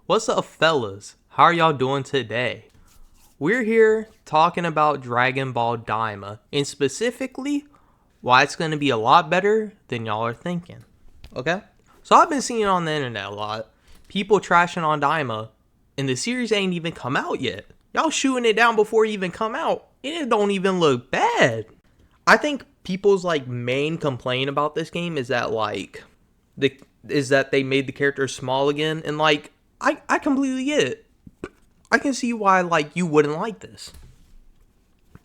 What's up, fellas? How are y'all doing today? We're here talking about Dragon Ball Daima, and specifically, why it's going to be a lot better than y'all are thinking. Okay? So I've been seeing on the internet a lot, people trashing on Daima, and the series ain't even come out yet. Y'all shooting it down before it even come out, and it don't even look bad. I think people's main complaint about this game is that they made the characters small again, and I completely get it. I can see why you wouldn't like this.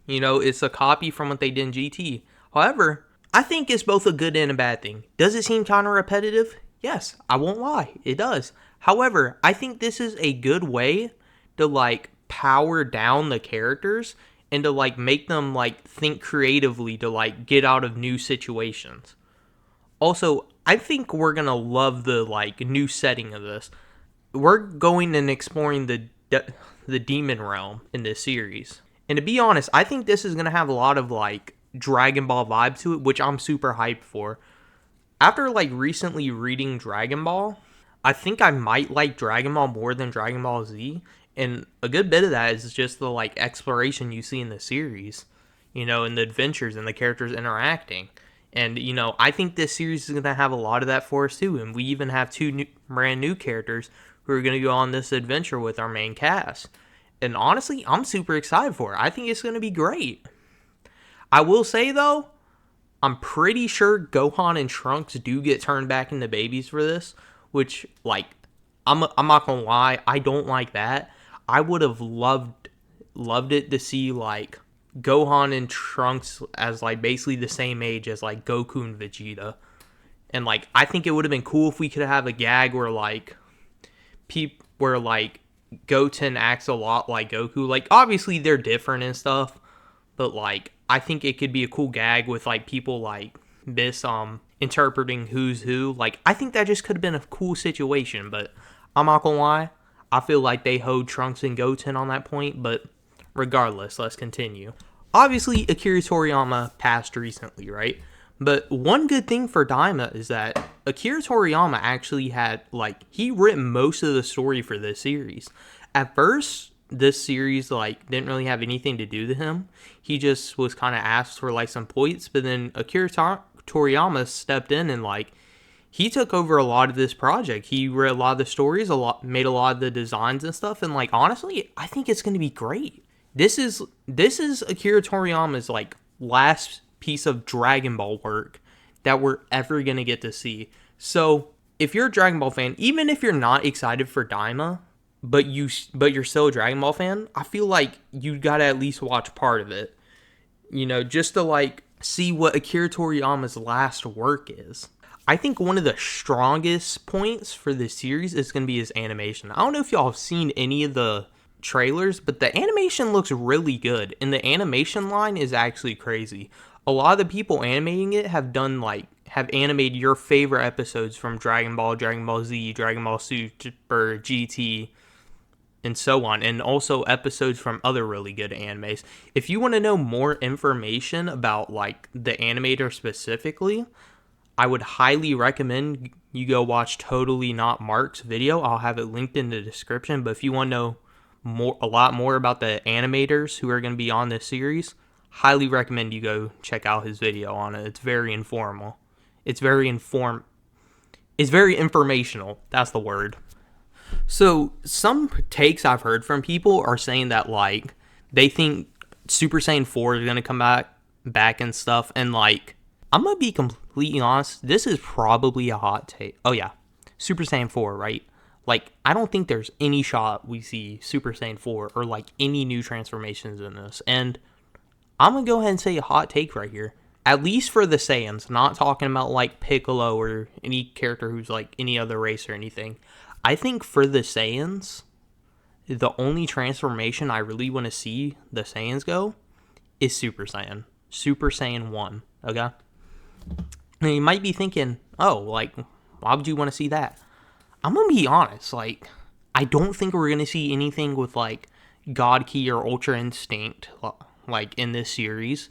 You know, it's a copy from what they did in GT. However, I think it's both a good and a bad thing. Does it seem kind of repetitive? Yes, I won't lie, it does. However, I think this is a good way to power down the characters and to make them think creatively to get out of new situations. Also, I think we're going to love the new setting of this. We're going and exploring the demon realm in this series. And to be honest, I think this is going to have a lot of Dragon Ball vibe to it, which I'm super hyped for. After recently reading Dragon Ball, I think I might like Dragon Ball more than Dragon Ball Z. And a good bit of that is just the exploration you see in the series, and the adventures and the characters interacting. And, I think this series is going to have a lot of that for us too. And we even have brand new characters who are going to go on this adventure with our main cast. And honestly, I'm super excited for it. I think it's going to be great. I will say, though, I'm pretty sure Gohan and Trunks do get turned back into babies for this. Which, I'm not going to lie, I don't like that. I would have loved it to see, Gohan and Trunks as, basically the same age as, Goku and Vegeta. And, I think it would have been cool if we could have a gag where, Goten acts a lot like Goku. Obviously they're different and stuff, but I think it could be a cool gag with people this interpreting who's who. I think that just could have been a cool situation, but I'm not gonna lie, I feel like they hoed Trunks and Goten on that point. But regardless, let's continue. Obviously Akira Toriyama passed recently, right? But one good thing for Daima is that Akira Toriyama actually had, he written most of the story for this series. At first, this series, didn't really have anything to do to him. He just was kind of asked for, some points, but then Akira Toriyama stepped in and, he took over a lot of this project. He read a lot of the stories, made a lot of the designs and stuff, and, honestly, I think it's going to be great. This is Akira Toriyama's, last piece of Dragon Ball work that we're ever going to get to see. So, if you're a Dragon Ball fan, even if you're not excited for Daima, but you're still a Dragon Ball fan, I feel like you got to at least watch part of it. Just to see what Akira Toriyama's last work is. I think one of the strongest points for this series is going to be his animation. I don't know if y'all have seen any of the trailers, but the animation looks really good, and the animation line is actually crazy. A lot of the people animating it have animated your favorite episodes from Dragon Ball, Dragon Ball Z, Dragon Ball Super, GT, and so on, and also episodes from other really good animes. If you want to know more information about the animator specifically, I would highly recommend you go watch Totally Not Mark's video. I'll have it linked in the description. But if you want to know a lot more about the animators who are going to be on this series, highly recommend you go check out his video on it. It's very informal. It's very informational. That's the word. So some takes I've heard from people are saying that they think Super Saiyan 4 is going to come back and stuff, and I'm going to be completely honest, this is probably a hot take. Oh yeah, Super Saiyan 4, right? I don't think there's any shot we see Super Saiyan 4 or any new transformations in this. And I'm going to go ahead and say a hot take right here. At least for the Saiyans, not talking about Piccolo or any character who's any other race or anything. I think for the Saiyans, the only transformation I really want to see the Saiyans go is Super Saiyan. Super Saiyan 1, okay? And you might be thinking, oh, why would you want to see that? I'm going to be honest, I don't think we're going to see anything with, God Ki or Ultra Instinct, in this series.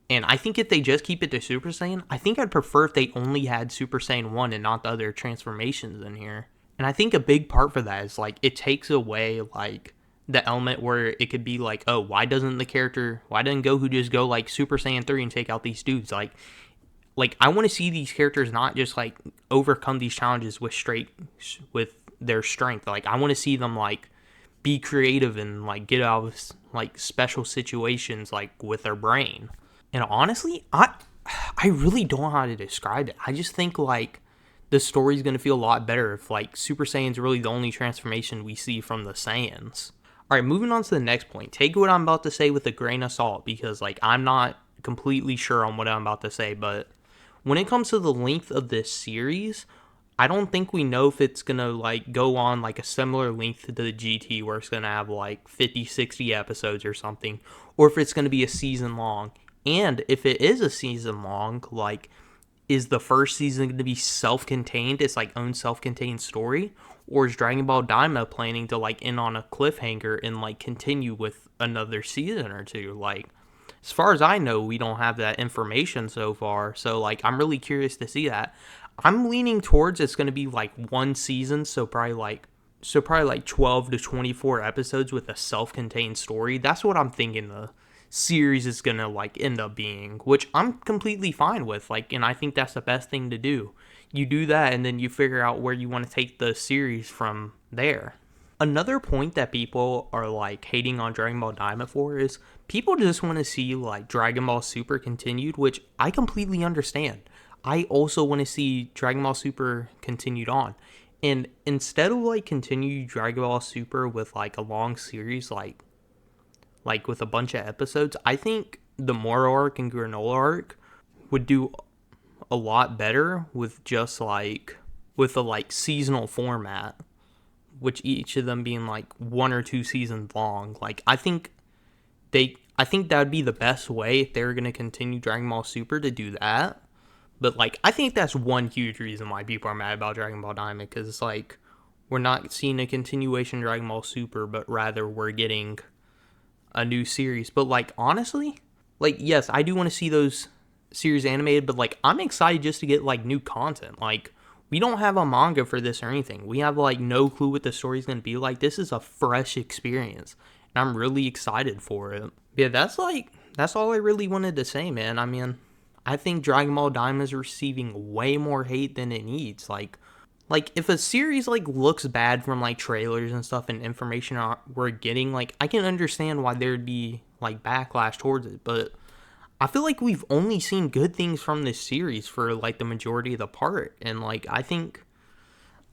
And I think if they just keep it to Super Saiyan, I think I'd prefer if they only had Super Saiyan 1 and not the other transformations in here. And I think a big part for that is like it takes away like the element where it could be like, oh, why doesn't Goku just go like Super Saiyan 3 and take out these dudes? Like I want to see these characters not just like overcome these challenges with their strength. Like I want to see them like be creative and like get out of like special situations like with their brain. And honestly, I really don't know how to describe it. I just think like the story's gonna feel a lot better if like Super Saiyan's really the only transformation we see from the Saiyans. Alright, moving on to the next point. Take what I'm about to say with a grain of salt because like I'm not completely sure on what I'm about to say, but when it comes to the length of this series, I don't think we know if it's gonna like go on like a similar length to the GT where it's gonna have like 50, 60 episodes or something, or if it's gonna be a season long. And if it is a season long, like, is the first season going to be self-contained? It's like own self-contained story, or is Dragon Ball Daima planning to like end on a cliffhanger and like continue with another season or two? Like, as far as I know, we don't have that information so far. So like, I'm really curious to see that. I'm leaning towards it's going to be like one season, so probably like 12 to 24 episodes with a self-contained story. That's what I'm thinking the series is gonna like end up being, which I'm completely fine with. Like, and I think that's the best thing to do. You do that and then you figure out where you want to take the series from there. Another point that people are like hating on Dragon Ball Daima for is people just want to see like Dragon Ball Super continued, which I completely understand. I also want to see Dragon Ball Super continued on. And instead of like continue Dragon Ball Super with like a long series like with a bunch of episodes, I think the Moro arc and Granola arc would do a lot better with just like with a like seasonal format, which each of them being like 1 or 2 seasons long. Like I think that would be the best way if they're gonna continue Dragon Ball Super to do that. But like I think that's one huge reason why people are mad about Dragon Ball Daima, because it's like we're not seeing a continuation of Dragon Ball Super, but rather we're getting a new series. But like honestly, like yes, I do want to see those series animated, but like I'm excited just to get like new content. Like we don't have a manga for this or anything. We have like no clue what the story's gonna be like. This is a fresh experience, and I'm really excited for it. Yeah, that's all I really wanted to say, man. I mean, I think Dragon Ball Daima is receiving way more hate than it needs. Like if a series like looks bad from like trailers and stuff and information we're getting, like I can understand why there'd be like backlash towards it, but I feel like we've only seen good things from this series for like the majority of the part, and like I think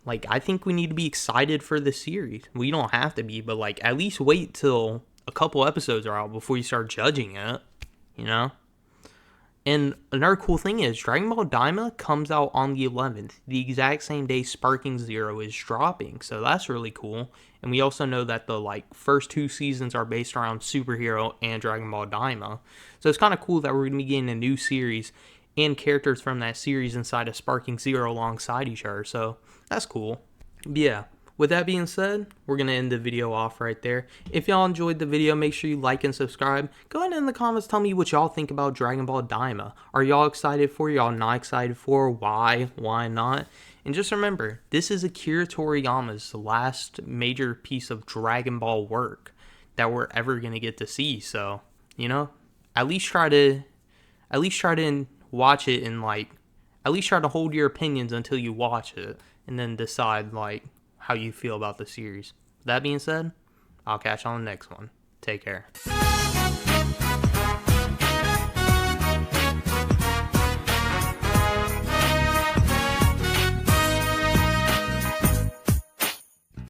we need to be excited for the series. We don't have to be, but like at least wait till a couple episodes are out before you start judging it, you know? And another cool thing is Dragon Ball Daima comes out on the 11th, the exact same day Sparking Zero is dropping. So that's really cool. And we also know that the like first 2 seasons are based around Superhero and Dragon Ball Daima. So it's kind of cool that we're going to be getting a new series and characters from that series inside of Sparking Zero alongside each other. So that's cool. But yeah. With that being said, we're going to end the video off right there. If y'all enjoyed the video, make sure you like and subscribe. Go ahead in the comments, tell me what y'all think about Dragon Ball Daima. Are y'all excited for? Y'all not excited for? Why? Why not? And just remember, this is Akira Toriyama's last major piece of Dragon Ball work that we're ever going to get to see. So, you know, at least try to watch it and like, at least try to hold your opinions until you watch it and then decide like, how you feel about the series. That being said, I'll catch you on the next one. Take care.